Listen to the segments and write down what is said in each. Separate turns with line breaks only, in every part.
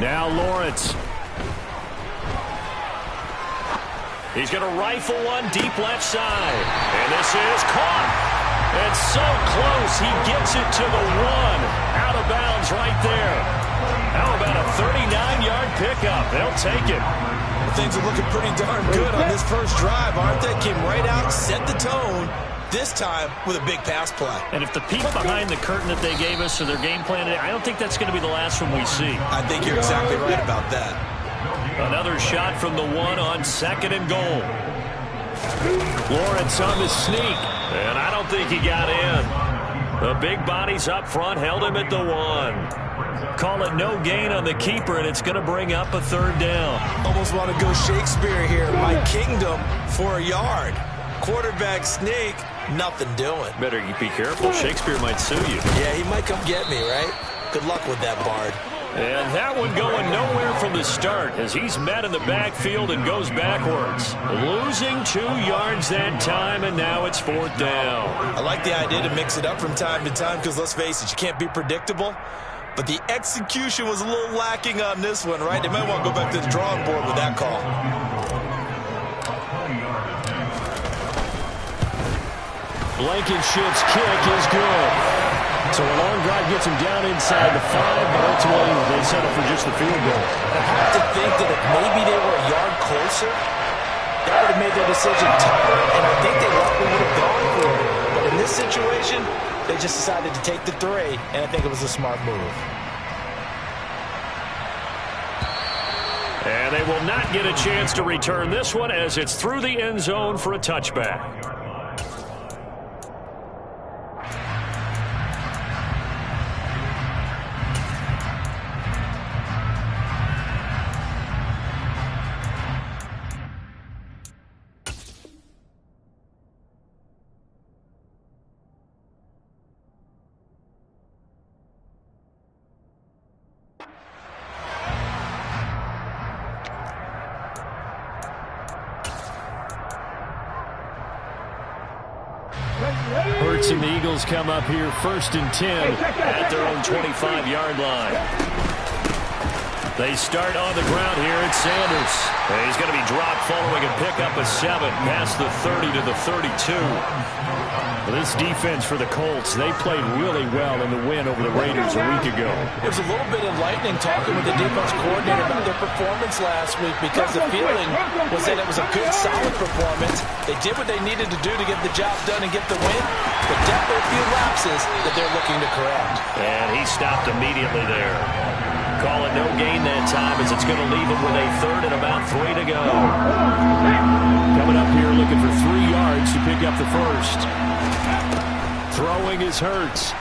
Now Lawrence. He's going to rifle one deep left side. And this is caught. It's so close. He gets it to the one. Out of bounds right there. How about a 39-yard pickup? They'll take it.
Things are looking pretty darn good on this first drive, aren't they? Came right out, set the tone, this time with a big pass play.
And if the peek behind the curtain that they gave us or their game plan, I don't think that's going to be the last one we see.
I think you're exactly right about that.
Another shot from the one on 2nd and goal. Lawrence on the sneak, and I don't think he got in. The big bodies up front held him at the one. Call it no gain on the keeper, and it's going to bring up a 3rd down.
Almost want to go Shakespeare here. My kingdom for a yard. Quarterback sneak, nothing doing.
Better be careful. Shakespeare might sue you.
Yeah, he might come get me, right? Good luck with that, Bard.
And that one going nowhere from the start as he's met in the backfield and goes backwards. Losing 2 yards that time, and now it's 4th down.
I like the idea to mix it up from time to time because, let's face it, you can't be predictable. But the execution was a little lacking on this one, right? They might want to go back to the drawing board with that call.
Blankenship's kick is good. So a long drive gets him down inside the 5, but ultimately they settle for just the field goal.
I have to think that if maybe they were a yard closer, that would have made their decision tougher, and I think they likely would have gone for it. But in this situation, they just decided to take the 3, and I think it was a smart move.
And they will not get a chance to return this one as it's through the end zone for a touchback. Hurts and the Eagles come up here 1st and 10 at their own 25-yard line. They start on the ground here at Sanders. He's going to be dropped following a pickup of 7 past the 30 to the 32. This defense for the Colts, they played really well in the win over the Raiders a week ago.
There's a little bit of lightning talking with the defense coordinator about their performance last week because the feeling was that it was a good, solid performance. They did what they needed to do to get the job done and get the win, but definitely a few lapses that they're looking to correct.
And he stopped immediately there. Call it no gain that time as it's going to leave him with a 3rd and about 3 to go. Coming up here looking for 3 yards to pick up the 1st. Throwing is Hurts.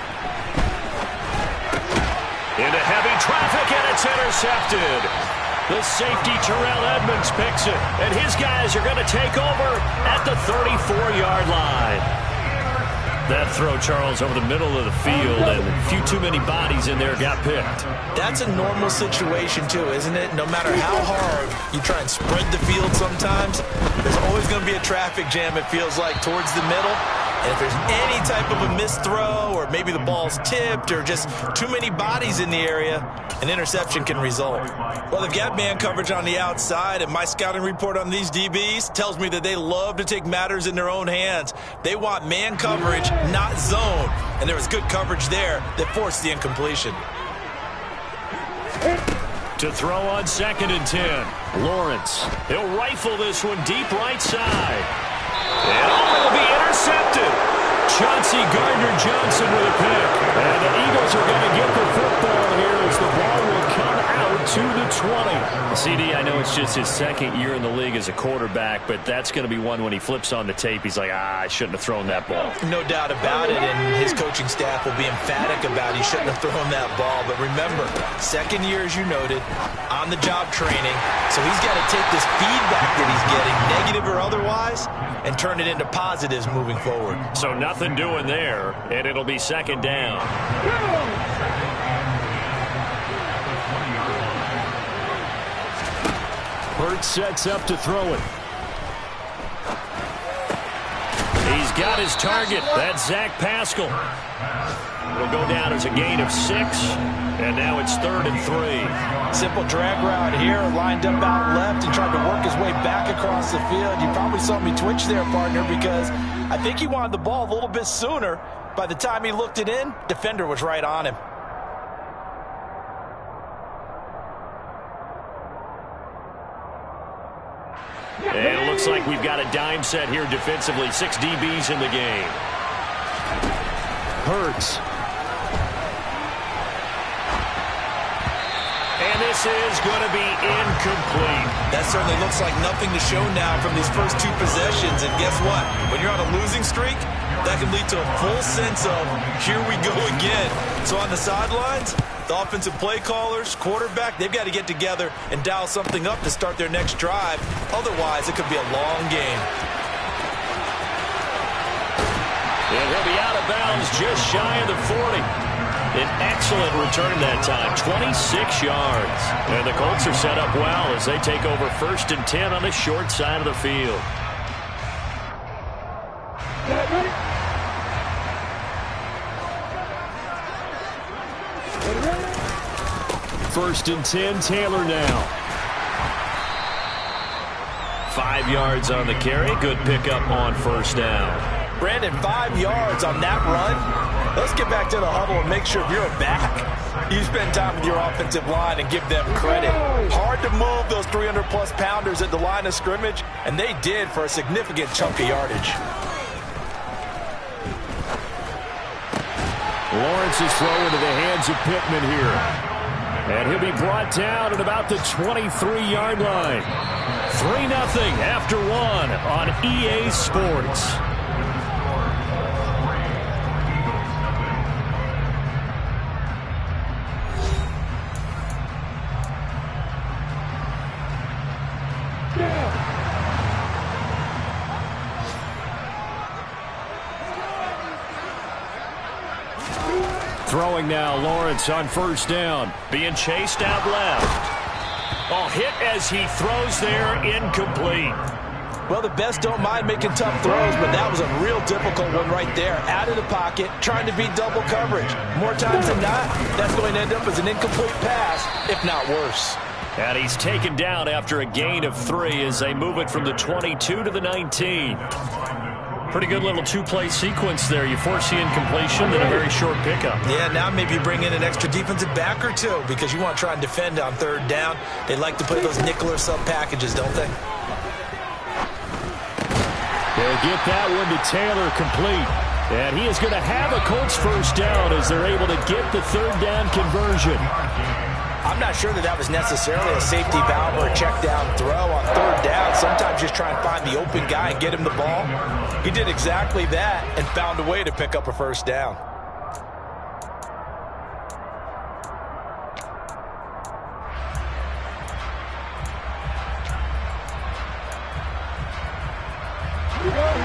Into heavy traffic, and it's intercepted. The safety, Terrell Edmonds, picks it, and his guys are going to take over at the 34-yard line. That throw, Charles, over the middle of the field, and a few too many bodies in there got picked.
That's a normal situation, too, isn't it? No matter how hard you try and spread the field sometimes, there's always going to be a traffic jam, it feels like, towards the middle. And if there's any type of a missed throw or maybe the ball's tipped or just too many bodies in the area, an interception can result. Well, they've got man coverage on the outside, and my scouting report on these DBs tells me that they love to take matters in their own hands. They want man coverage, not zone. And there was good coverage there that forced the incompletion.
To throw on 2nd and 10. Lawrence. He'll rifle this one deep right side. And it will be intercepted. Chauncey Gardner-Johnson with a pick. And the Eagles are going to get the football here as the ball will come out to the 20. CD, I know it's just his 2nd year in the league as a quarterback, but that's going to be one when he flips on the tape, he's like, I shouldn't have thrown that ball.
No doubt about it, and his coaching staff will be emphatic about he shouldn't have thrown that ball. But remember, 2nd year, as you noted, on-the-job training, so he's got to take this feedback that he's getting, negative or otherwise, and turn it into positives moving forward.
So nothing doing there, and it'll be 2nd down. Hurts sets up to throw it. He's got his target. That's Zach Pascal. It'll go down as a gain of 6. And now it's 3rd and 3.
Simple drag route here, lined up out left and tried to work his way back across the field. You probably saw me twitch there, partner, because I think he wanted the ball a little bit sooner. By the time he looked it in, defender was right on him.
And it looks like we've got a dime set here defensively. 6 DBs in the game. Hurts. And this is going to be incomplete.
That certainly looks like nothing to show now from these first 2 possessions. And guess what? When you're on a losing streak, that can lead to a full sense of, here we go again. So on the sidelines, the offensive play callers, quarterback, they've got to get together and dial something up to start their next drive. Otherwise, it could be a long game.
And he'll be out of bounds just shy of the 40. An excellent return that time, 26 yards. And the Colts are set up well as they take over 1st and 10 on the short side of the field. First and 10, Taylor now. 5 yards on the carry. Good pickup on 1st down.
Brandon, 5 yards on that run. Let's get back to the huddle and make sure if you're a back, you spend time with your offensive line and give them credit. Hard to move those 300-plus pounders at the line of scrimmage, and they did for a significant chunk of yardage.
Lawrence is thrown into the hands of Pittman here. And he'll be brought down at about the 23-yard line. 3-0 after 1 on EA Sports. Throwing now, Lawrence on 1st down. Being chased out left. Oh, hit as he throws there, incomplete.
Well, the best don't mind making tough throws, but that was a real difficult one right there. Out of the pocket, trying to beat double coverage. More times than not, that's going to end up as an incomplete pass, if not worse.
And he's taken down after a gain of 3 as they move it from the 22 to the 19. Pretty good little 2-play sequence there. You force the incompletion, then a very short pickup.
Yeah, now maybe you bring in an extra defensive back or 2 because you want to try and defend on 3rd down. They like to play those nickel or sub packages, don't they?
They'll get that one to Taylor complete. And he is going to have a Colts 1st down as they're able to get the 3rd down conversion.
I'm not sure that was necessarily a safety valve or a check down throw on 3rd down. Sometimes just try and find the open guy and get him the ball. He did exactly that and found a way to pick up a 1st down.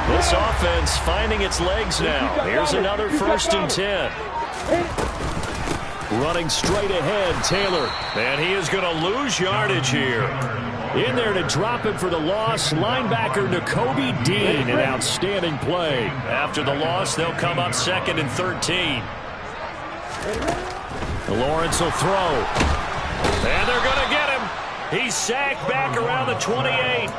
This offense finding its legs now. Here's another 1st and 10. Running straight ahead, Taylor. And he is going to lose yardage here. In there to drop it for the loss, linebacker Nakobe Dean. An outstanding play. After the loss, they'll come up 2nd and 13. Lawrence will throw. And they're going to get him. He's sacked back around the 28.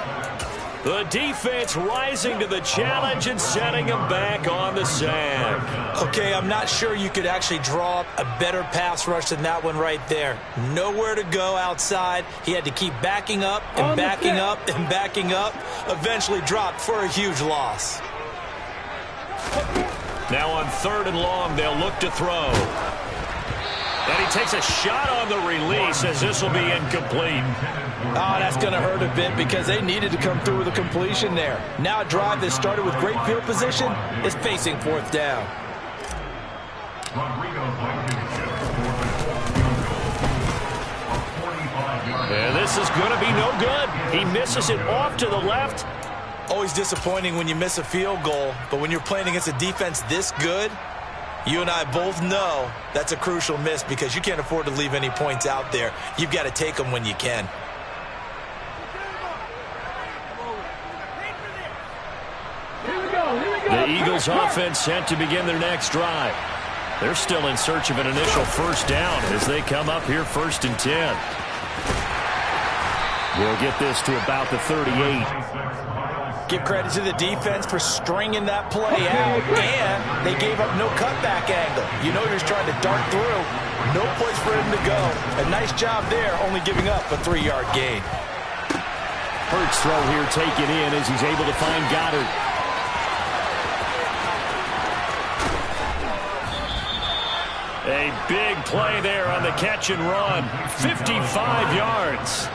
The defense rising to the challenge and setting him back on the sack.
Okay, I'm not sure you could actually draw up a better pass rush than that one right there. Nowhere to go outside. He had to keep backing up and backing up and backing up. Eventually dropped for a huge loss.
Now on 3rd and long, they'll look to throw. And he takes a shot on the release as this will be incomplete.
Oh, that's going to hurt a bit because they needed to come through with a completion there. Now a drive that started with great field position is facing 4th down.
And this is going to be no good. He misses it off to the left.
Always disappointing when you miss a field goal, but when you're playing against a defense this good, you and I both know that's a crucial miss because you can't afford to leave any points out there. You've got to take them when you can.
The Eagles offense set to begin their next drive. They're still in search of an initial first down as they come up here 1st and 10. We'll get this to about the 38.
Give credit to the defense for stringing that play out, and they gave up no cutback angle. You know you're just trying to dart through. No place for him to go. A nice job there, only giving up a 3-yard gain.
Hurts throw here taken in as he's able to find Goddard. A big play there on the catch and run. 55 yards.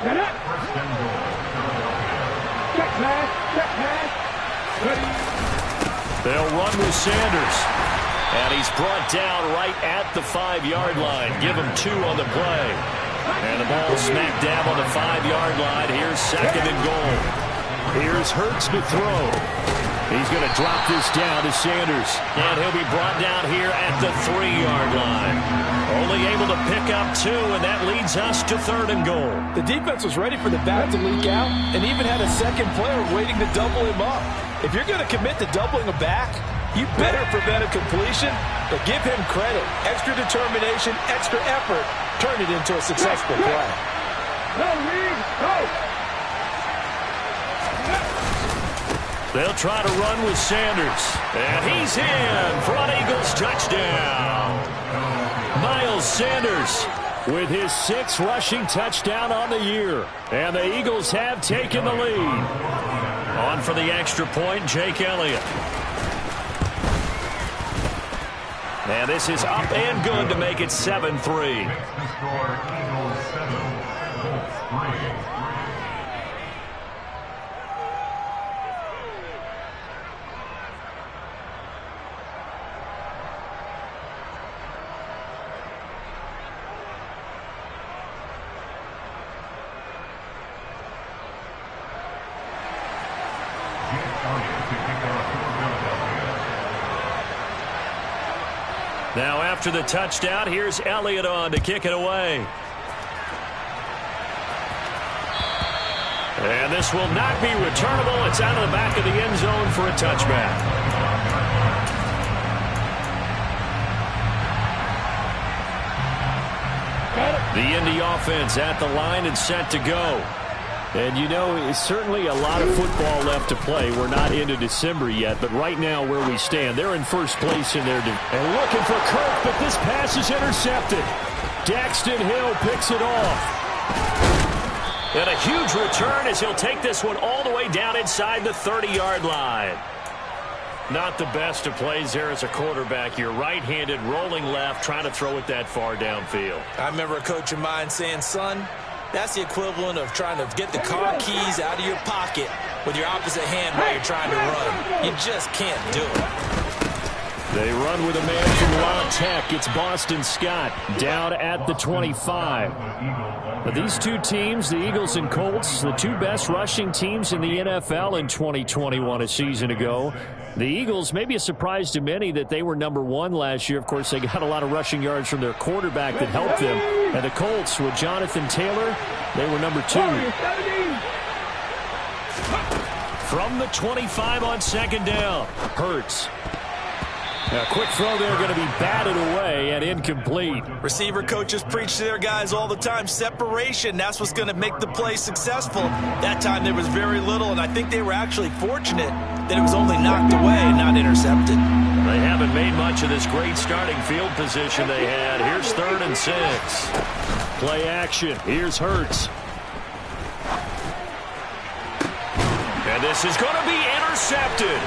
They'll run with Sanders. And he's brought down right at the 5-yard line. Give him 2 on the play. And the ball smack dab on the 5-yard line. Here's 2nd and goal. Here's Hurts to throw. He's going to drop this down to Sanders. And he'll be brought down here at the 3-yard line. Only able to pick up 2, and that leads us to 3rd and goal.
The defense was ready for the back to leak out and even had a second player waiting to double him up. If you're going to commit to doubling a back, you better prevent a completion, but give him credit. Extra determination, extra effort, turn it into a successful play.
They'll try to run with Sanders. And he's in for an Eagles touchdown. Miles Sanders with his 6th rushing touchdown on the year. And the Eagles have taken the lead. On for the extra point, Jake Elliott. And this is up and good to make it 7-3. Now after the touchdown, here's Elliott on to kick it away. And this will not be returnable. It's out of the back of the end zone for a touchback. The Indy offense at the line and set to go. And, you know, it's certainly a lot of football left to play. We're not into December yet, but right now where we stand, they're in first place in their division. And looking for Kirk, but this pass is intercepted. Daxton Hill picks it off. And a huge return as he'll take this one all the way down inside the 30-yard line. Not the best of plays there as a quarterback. You're right-handed, rolling left, trying to throw it that far downfield.
I remember a coach of mine saying, son, that's the equivalent of trying to get the car keys out of your pocket with your opposite hand while you're trying to run. You just can't do it.
They run with a man from La Tech. It's Boston Scott down at the 25. But these two teams, the Eagles and Colts, the two best rushing teams in the NFL in 2021 a season ago. The Eagles, maybe a surprise to many that they were #1 last year. Of course, they got a lot of rushing yards from their quarterback that helped them. And the Colts with Jonathan Taylor, they were #2. From the 25 on 2nd down, Hurts. A quick throw there going to be batted away and incomplete.
Receiver coaches preach to their guys all the time. Separation, that's what's going to make the play successful. That time there was very little, and I think they were actually fortunate that it was only knocked away and not intercepted.
They haven't made much of this great starting field position they had. Here's 3rd and 6. Play action. Here's Hurts. And this is going to be intercepted.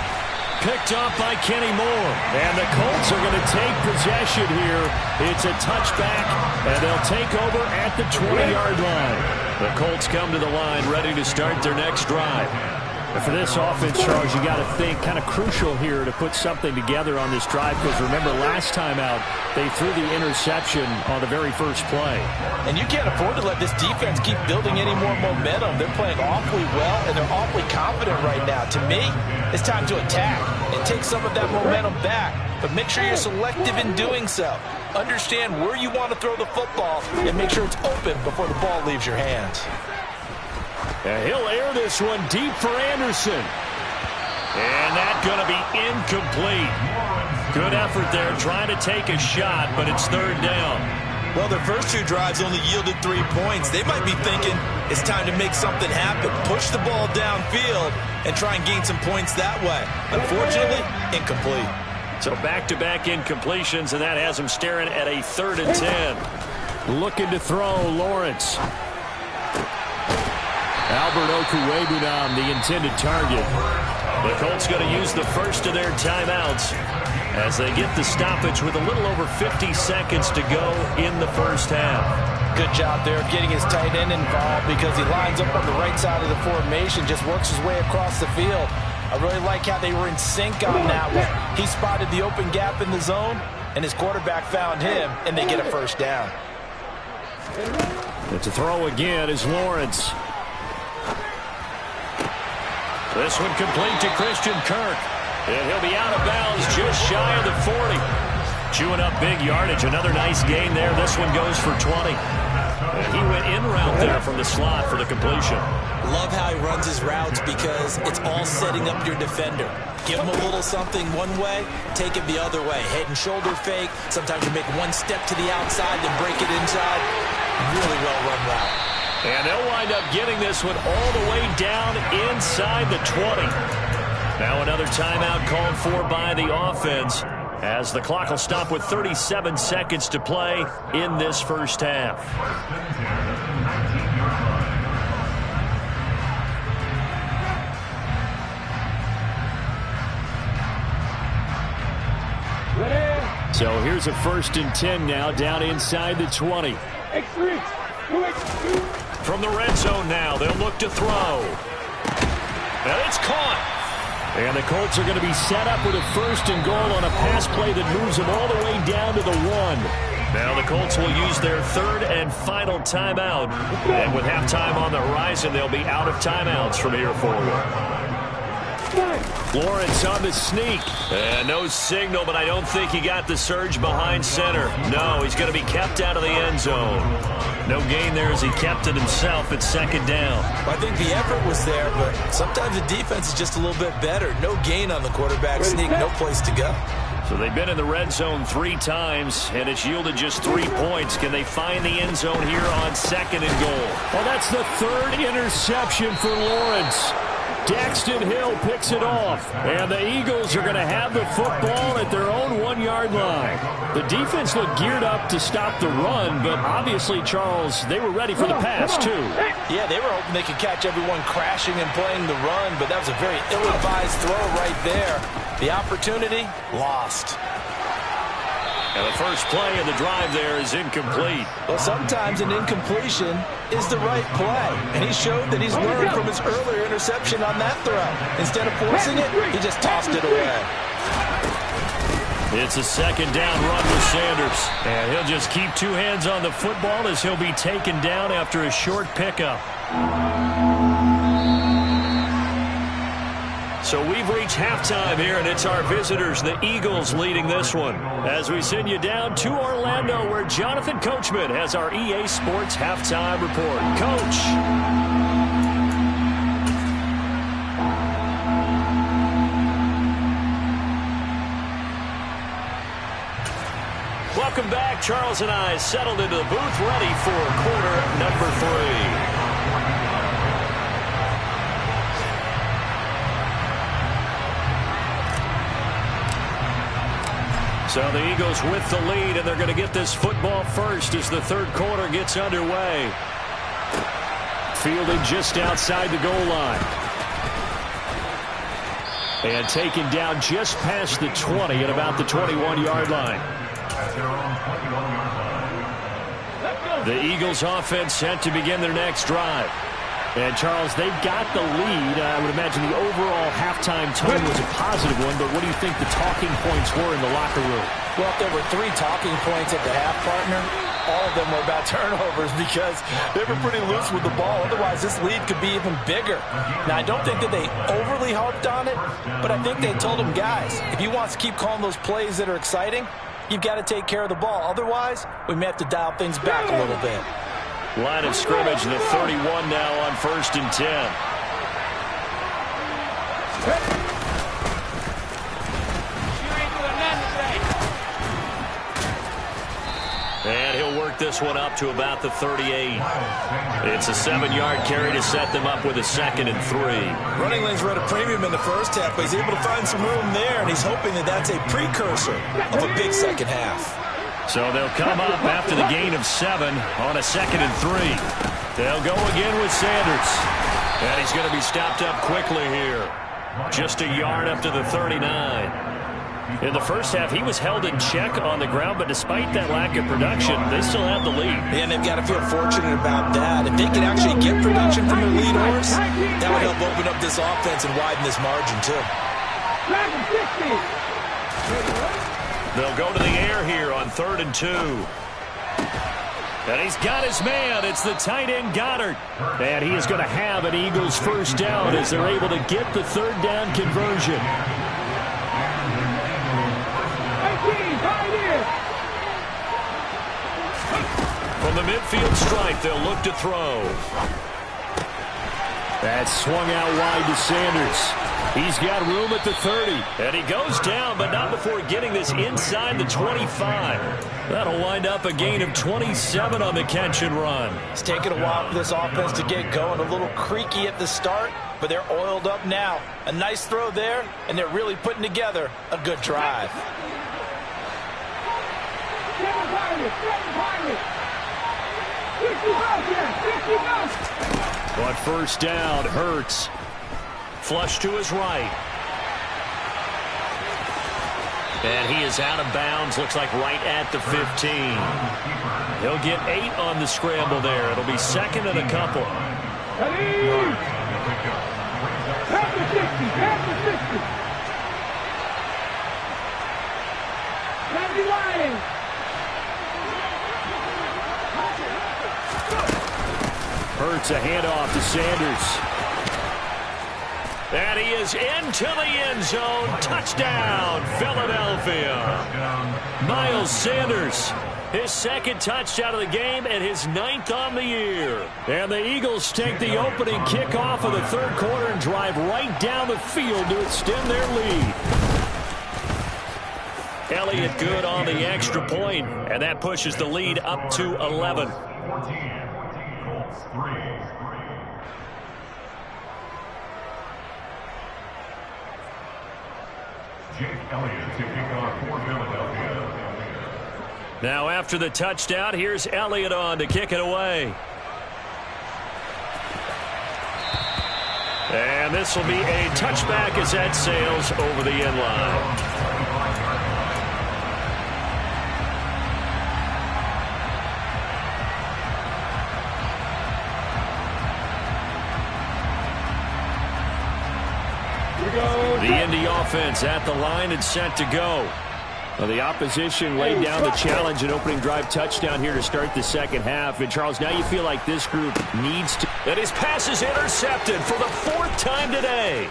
Picked up by Kenny Moore. And the Colts are going to take possession here. It's a touchback, and they'll take over at the 20-yard line. The Colts come to the line ready to start their next drive. And for this offense, Charles, you got to think kind of crucial here to put something together on this drive, because remember last time out they threw the interception on the very first play.
And you can't afford to let this defense keep building any more momentum. They're playing awfully well, and they're awfully confident right now. To me, it's time to attack and take some of that momentum back, but make sure you're selective in doing so. Understand where you want to throw the football and make sure it's open before the ball leaves your hands.
And he'll air this one deep for Anderson. And that's going to be incomplete. Good effort there, trying to take a shot, but it's third down.
Well, their first two drives only yielded 3 points. They might be thinking it's time to make something happen. Push the ball downfield and try and gain some points that way. Unfortunately, incomplete.
So back-to-back incompletions, and that has them staring at a 3rd and 10. Looking to throw, Lawrence. Albert Okwuegbunam, the intended target. The Colts going to use the first of their timeouts as they get the stoppage with a little over 50 seconds to go in the first half.
Good job there of getting his tight end involved because he lines up on the right side of the formation, just works his way across the field. I really like how they were in sync on that one. He spotted the open gap in the zone, and his quarterback found him, and they get a first down.
And to throw again is Lawrence. This one complete to Christian Kirk. And he'll be out of bounds just shy of the 40. Chewing up big yardage. Another nice gain there. This one goes for 20. And he went in route there from the slot for the completion.
Love how he runs his routes because it's all setting up your defender. Give him a little something one way, take it the other way. Head and shoulder fake. Sometimes you make one step to the outside, then break it inside. Really well run route.
And they'll wind up getting this one all the way down inside the 20. Now another timeout called for by the offense as the clock will stop with 37 seconds to play in this first half. So here's a 1st and 10 now down inside the 20. From the red zone now, they'll look to throw. And it's caught. And the Colts are going to be set up with a 1st and goal on a pass play that moves them all the way down to the 1. Now the Colts will use their 3rd and final timeout. And with halftime on the horizon, they'll be out of timeouts from here forward. Lawrence on the sneak. And no signal, but I don't think he got the surge behind center. No, he's going to be kept out of the end zone. No gain there as he kept it himself at 2nd down.
Well, I think the effort was there, but sometimes the defense is just a little bit better. No gain on the quarterback sneak, no place to go.
So they've been in the red zone 3 times, and it's yielded just 3 points. Can they find the end zone here on 2nd and goal? Well, that's the 3rd interception for Lawrence. Daxton Hill picks it off, and the Eagles are going to have the football at their own 1-yard line. The defense looked geared up to stop the run, but obviously, Charles, they were ready for the pass, too.
Yeah, they were hoping they could catch everyone crashing and playing the run, but that was a very ill-advised throw right there. The opportunity, lost.
And the first play of the drive there is incomplete.
Well, sometimes an incompletion is the right play. And he showed that he's learned from his earlier interception on that throw. Instead of forcing it, he just tossed it away.
It's a 2nd down run with Sanders. And he'll just keep 2 hands on the football as he'll be taken down after a short pickup. So we've reached halftime here, and it's our visitors, the Eagles, leading this one. As we send you down to Orlando, where Jonathan Coachman has our EA Sports Halftime Report. Coach. Welcome back. Charles and I settled into the booth, ready for quarter number 3. So the Eagles with the lead, and they're going to get this football first as the 3rd quarter gets underway. Fielded just outside the goal line. And taken down just past the 20 at about the 21-yard line. The Eagles offense set to begin their next drive. And, Charles, they've got the lead. I would imagine the overall halftime tone was a positive one, but what do you think the talking points were in the locker room?
Well, if there were 3 talking points at the half, partner, all of them were about turnovers because they were pretty loose with the ball. Otherwise, this lead could be even bigger. Now, I don't think that they overly harped on it, but I think they told them, guys, if you want to keep calling those plays that are exciting, you've got to take care of the ball. Otherwise, we may have to dial things back a little bit.
Line of scrimmage, the 31 now on 1st and 10. this one up to about the 38. It's a 7-yard carry to set them up with a 2nd and 3.
Running lanes were at a premium in the first half, but he's able to find some room there, and he's hoping that that's a precursor of a big second half.
So they'll come up after the gain of 7 on a 2nd and 3. They'll go again with Sanders. And he's going to be stopped up quickly here. Just a yard up to the 39. In the first half, he was held in check on the ground, but despite that lack of production, they still have the lead.
And they've got to feel fortunate about that. If they can actually get production from their lead horse, that would help open up this offense and widen this margin, too.
They'll go to the air here on 3rd and 2. And he's got his man. It's the tight end Goddard. And he is going to have an Eagles first down as they're able to get the 3rd down conversion. From the midfield stripe, they'll look to throw. That's swung out wide to Sanders. He's got room at the 30. And he goes down, but not before getting this inside the 25. That'll wind up a gain of 27 on the catch and run.
It's taken a while for this offense to get going. A little creaky at the start, but they're oiled up now. A nice throw there, and they're really putting together a good drive.
On first down, Hurts. Flush to his right. And he is out of bounds, looks like right at the 15. He'll get 8 on the scramble there. It'll be 2nd and a couple. Hurts a handoff to Sanders. And he is into the end zone. Touchdown, Philadelphia. Miles Sanders, his 2nd touchdown of the game and his 9th on the year. And the Eagles take the opening kickoff of the 3rd quarter and drive right down the field to extend their lead. Elliott good on the extra point, and that pushes the lead up to 11. Now after the touchdown, here's Elliott on to kick it away. And this will be a touchback as that sails over the end line. The Indy offense at the line and set to go. Well, the opposition laid down the challenge and opening drive touchdown here to start the 2nd half. And, Charles, now you feel like this group needs to. And his pass is intercepted for the 4th time today.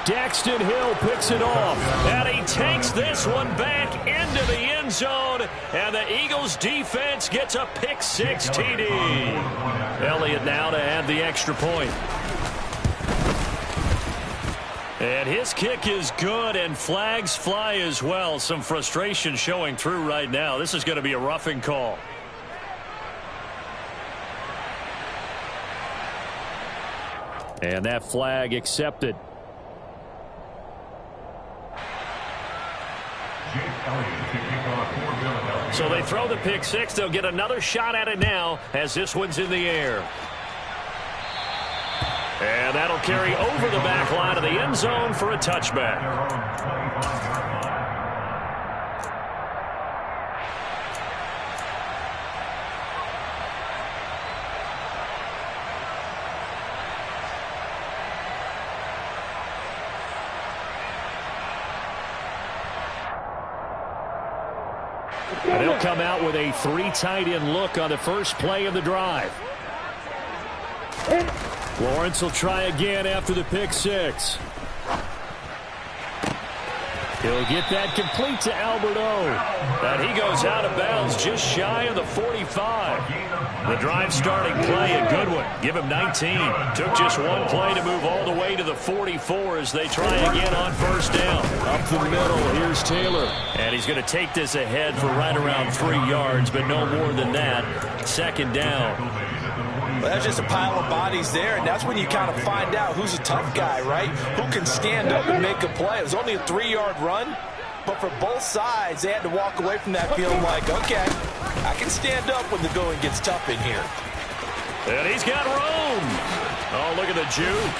Daxton Hill picks it off. And he takes this one back into the end zone. And the Eagles defense gets a pick-6 TD. Elliott now to add the extra point. And his kick is good, and flags fly as well. Some frustration showing through right now. This is going to be a roughing call. And that flag accepted. So they throw the pick-6. They'll get another shot at it now as this one's in the air. And that'll carry over the back line of the end zone for a touchback. And he'll come out with a 3 tight end look on the first play of the drive. Lawrence will try again after the pick-6. He'll get that complete to Albert O. And he goes out of bounds just shy of the 45. The drive starting play, a good one. Give him 19. Took just one play to move all the way to the 44 as they try again on first down.
Up the middle, here's Taylor.
And he's going to take this ahead for right around 3 yards, but no more than that. Second down.
Well, that's just a pile of bodies there, and that's when you kind of find out who's a tough guy, right? Who can stand up and make a play. It was only a 3-yard run, but for both sides, they had to walk away from that feeling like, okay, I can stand up when the going gets tough in here.
And he's got room. Oh, look at the juke.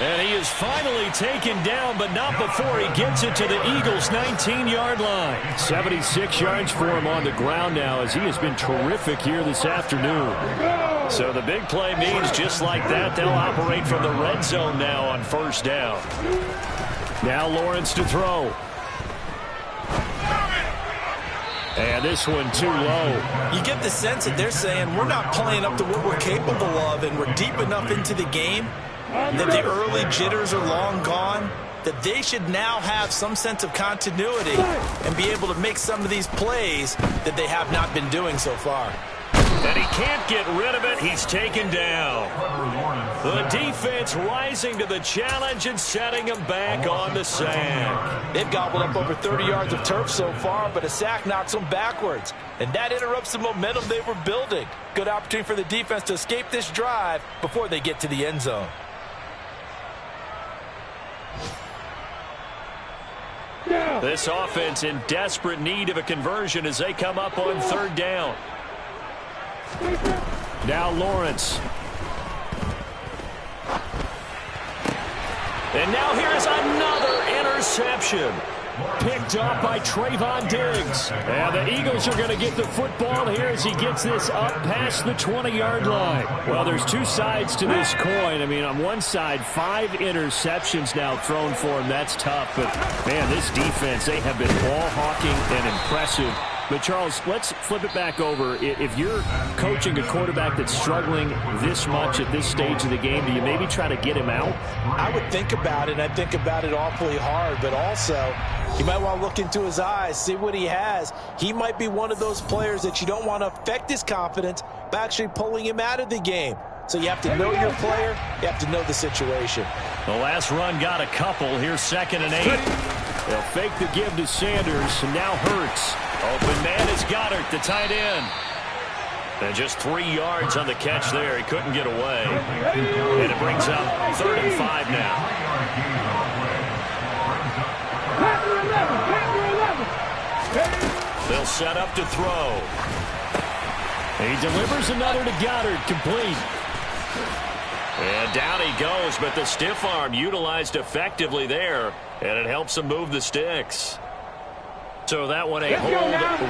And he is finally taken down, but not before he gets it to the Eagles' 19-yard line. 76 yards for him on the ground now as he has been terrific here this afternoon. So the big play means just like that, they'll operate from the red zone now on first down. Now Lawrence to throw. And this one too low.
You get the sense that they're saying we're not playing up to what we're capable of, and we're deep enough into the game that the early jitters are long gone, that they should now have some sense of continuity and be able to make some of these plays that they have not been doing so far.
And he can't get rid of it. He's taken down. The defense rising to the challenge and setting him back on the sack.
They've gobbled up over 30 yards of turf so far, but a sack knocks them backwards. And that interrupts the momentum they were building. Good opportunity for the defense to escape this drive before they get to the end zone.
This offense in desperate need of a conversion as they come up on third down. Now Lawrence. And now here's another interception. Picked up by Trayvon Diggs. And the Eagles are going to get the football here as he gets this up past the 20-yard line. Well, there's two sides to this coin. I mean, on one side, 5 interceptions now thrown for him. That's tough. But, man, this defense, they have been ball hawking and impressive. But, Charles, let's flip it back over. If you're coaching a quarterback that's struggling this much at this stage of the game, do you maybe try to get him out?
I would think about it, and I think about it awfully hard. But also, you might want to look into his eyes, see what he has. He might be one of those players that you don't want to affect his confidence by actually pulling him out of the game. So you have to know your player. You have to know the situation.
The last run got a couple. Here's 2nd and 8. They'll fake the give to Sanders, and now Hurts. Open man is Goddard, the tight end. And just 3 yards on the catch there. He couldn't get away. And it brings up 3rd and 5 now. They'll set up to throw. He delivers another to Goddard, complete. And down he goes, but the stiff arm utilized effectively there, and it helps him move the sticks. So that one a hold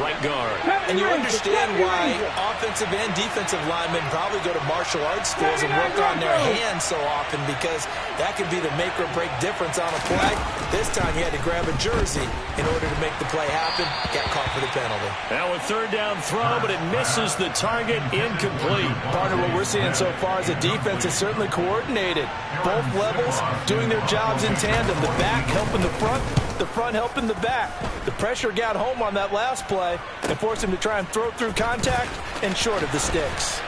right guard.
And you understand why offensive and defensive linemen probably go to martial arts schools and work on their hands so often, because that can be the make or break difference on a play. This time he had to grab a jersey in order to make the play happen. Got caught for the penalty.
Now a 3rd down throw, but it misses the target, incomplete.
Partner, what we're seeing so far is the defense is certainly coordinated. Both levels doing their jobs in tandem. The back helping the front helping the back. The pressure got home on that last play and forced him to try and throw through contact and short of the sticks.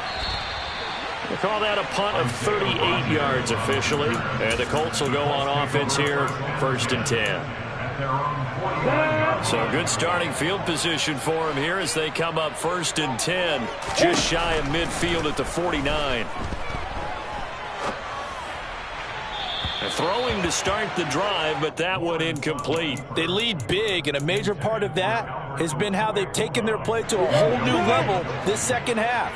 We'll call that a punt of 38 yards officially. And the Colts will go on offense here, 1st and 10. So good starting field position for him here as they come up 1st and 10. Just shy of midfield at the 49. Throwing to start the drive, but that one incomplete.
They lead big, and a major part of that has been how they've taken their play to a whole new level this second half.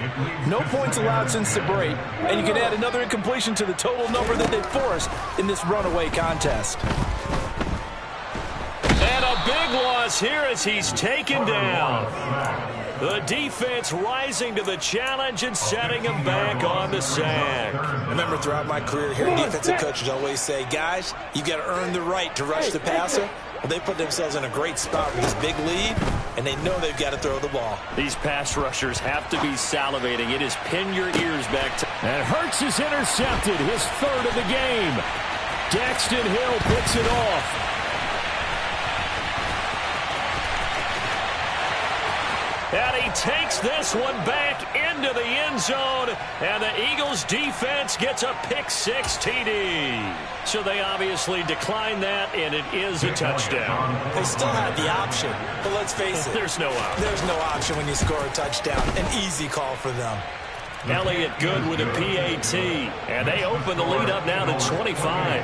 No points allowed since the break, and you can add another incompletion to the total number that they forced in this runaway contest.
And a big loss here as he's taken down. The defense rising to the challenge and setting him back on the sack.
I remember throughout my career here, defensive coaches always say, guys, you got to earn the right to rush the passer. Well, they put themselves in a great spot with this big lead, and they know they've got to throw the ball.
These pass rushers have to be salivating. It is pin your ears back. And Hurts is intercepted, his 3rd of the game. Daxton Hill picks it off. And he takes this one back into the end zone, and the Eagles defense gets a pick-6 TD. So they obviously declined that, and it is a touchdown.
They still had the option, but let's face it.
There's no option.
There's no option when you score a touchdown. An easy call for them.
Elliott good with a PAT, and they open the lead up now to 25.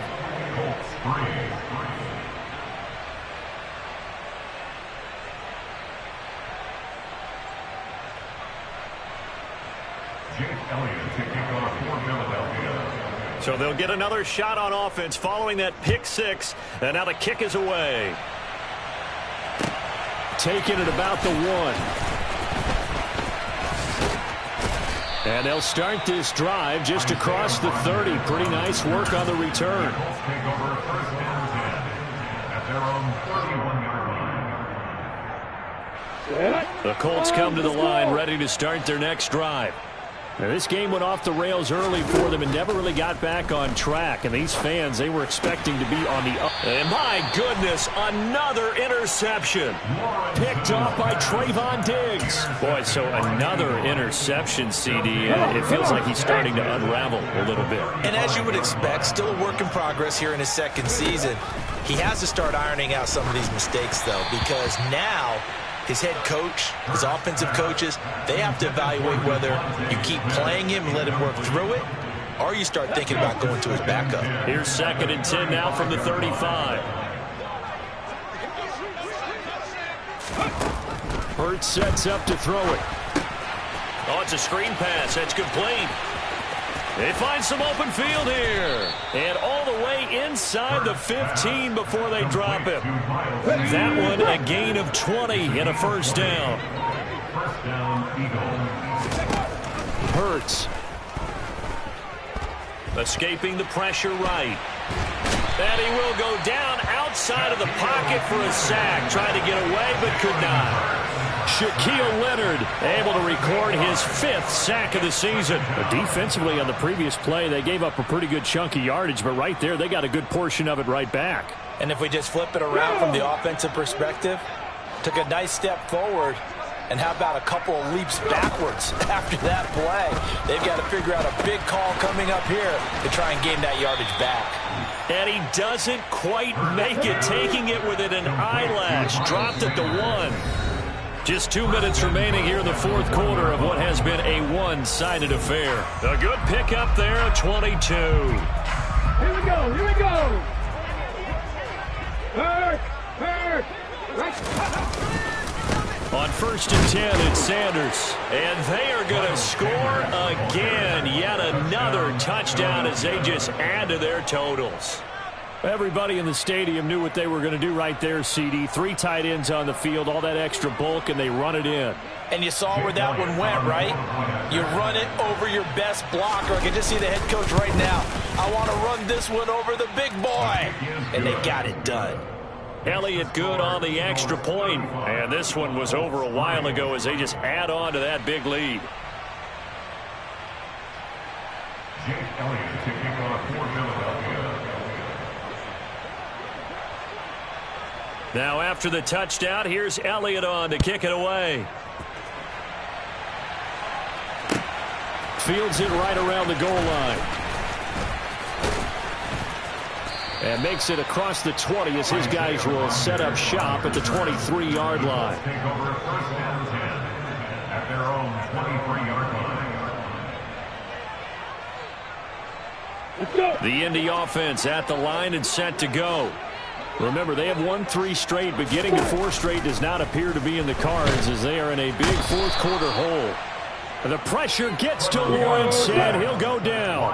So they'll get another shot on offense following that pick-6, and now the kick is away. Taking it about the 1. And they'll start this drive just across the 30. Pretty nice work on the return. The Colts come to the line ready to start their next drive. Now, this game went off the rails early for them and never really got back on track. And these fans, they were expecting to be on the up. And my goodness, another interception. Picked off by Trayvon Diggs. Boy, so another interception, CD. It feels like he's starting to unravel a little bit.
And as you would expect, still a work in progress here in his second season. He has to start ironing out some of these mistakes, though, because now his head coach, his offensive coaches, they have to evaluate whether you keep playing him and let him work through it, or you start thinking about going to his backup.
Here's 2nd and 10 now from the 35. Hurts sets up to throw it. Oh, it's a screen pass. That's complete. They find some open field here. And all the way inside the 15 before they drop him. That one a gain of 20 and a first down. Hurts. Escaping the pressure right. And he will go down outside of the pocket for a sack. Tried to get away but could not. Shaquille Leonard able to record his 5th sack of the season. But defensively on the previous play, they gave up a pretty good chunk of yardage, but right there they got a good portion of it right back.
And if we just flip it around from the offensive perspective, took a nice step forward, and how about a couple of leaps backwards after that play? They've got to figure out a big call coming up here to try and gain that yardage back.
And he doesn't quite make it, taking it within an eyelash. Dropped at the 1. Just 2 minutes remaining here in the 4th quarter of what has been a one-sided affair. A good pickup there at 22.
Here we go, here we go.
On 1st and 10, it's Sanders. And they are going to score again. Yet another touchdown as they just add to their totals. Everybody in the stadium knew what they were going to do right there, CD. 3 tight ends on the field, all that extra bulk, and they run it in.
And you saw where that one went, right? You run it over your best blocker. I can just see the head coach right now. I want to run this one over the big boy. And they got it done.
Elliott good on the extra point. And this one was over a while ago as they just add on to that big lead. Jake Elliott to kick off for Philadelphia. Now after the touchdown, here's Elliott on to kick it away. Fields it right around the goal line. And makes it across the 20 as his guys will set up shop at the 23-yard line. Take over 1st and 10 at their own 23-yard line. The Indy offense at the line and set to go. Remember, they have won 3 straight, but getting to 4 straight does not appear to be in the cards as they are in a big 4th quarter hole. The pressure gets to Lawrence, and he'll go down.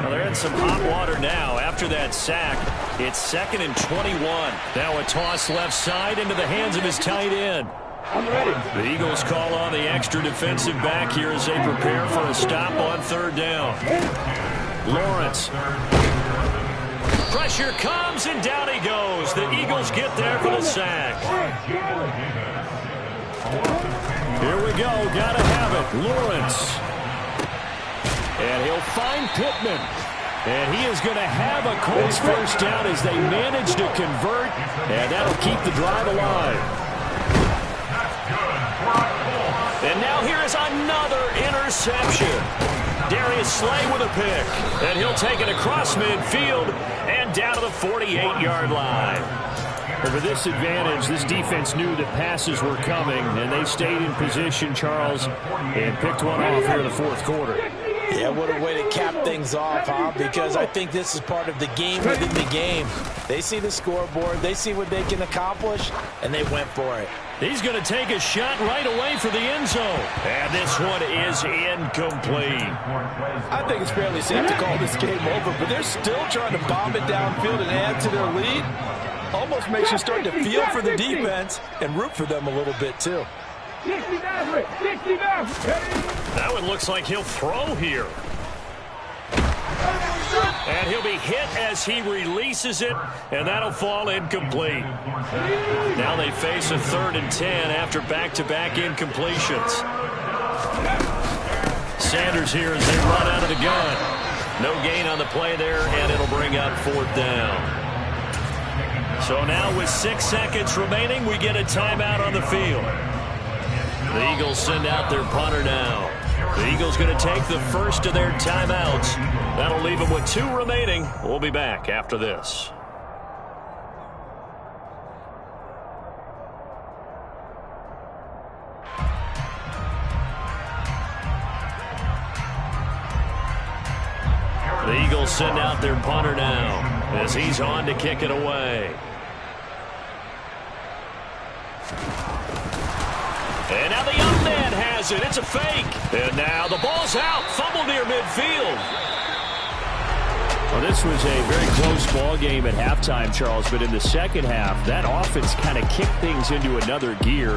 Well, they're in some hot water now after that sack. It's 2nd and 21. Now a toss left side into the hands of his tight end.
I'm ready.
The Eagles call on the extra defensive back here as they prepare for a stop on 3rd down. Lawrence. Pressure comes, and down he goes. The Eagles get there for the sack. Here we go. Got to have it. Lawrence. And he'll find Pittman. And he is going to have a Colts first down as they manage to convert. And that'll keep the drive alive. Another interception. Darius Slay with a pick. And he'll take it across midfield and down to the 48-yard line.
Over this advantage, this defense knew that passes were coming, and they stayed in position, Charles, and picked one off here in the fourth quarter.
Yeah, what a way to cap things off, huh? Because I think this is part of the game within the game. They see the scoreboard, they see what they can accomplish, and they went for it.
He's going to take a shot right away for the end zone. And this one is incomplete.
I think it's fairly safe to call this game over, but they're still trying to bomb it downfield and add to their lead. Almost makes you start to feel for the defense and root for them a little bit, too.
69, 69.
Now it looks like he'll throw here. And he'll be hit as he releases it, and that'll fall incomplete. Now they face a 3rd and 10 after back-to-back incompletions. Sanders here as they run out of the gun. No gain on the play there, and it'll bring up 4th down. So now with 6 seconds remaining, we get a timeout on the field. The Eagles send out their punter now. The Eagles going to take the first of their timeouts. That'll leave them with 2 remaining. We'll be back after this. The Eagles send out their punter now as he's on to kick it away. And now the young man has it. It's a fake. And now the ball's out. Fumble near midfield.
Well, this was a very close ball game at halftime, Charles, but in the second half, that offense kind of kicked things into another gear.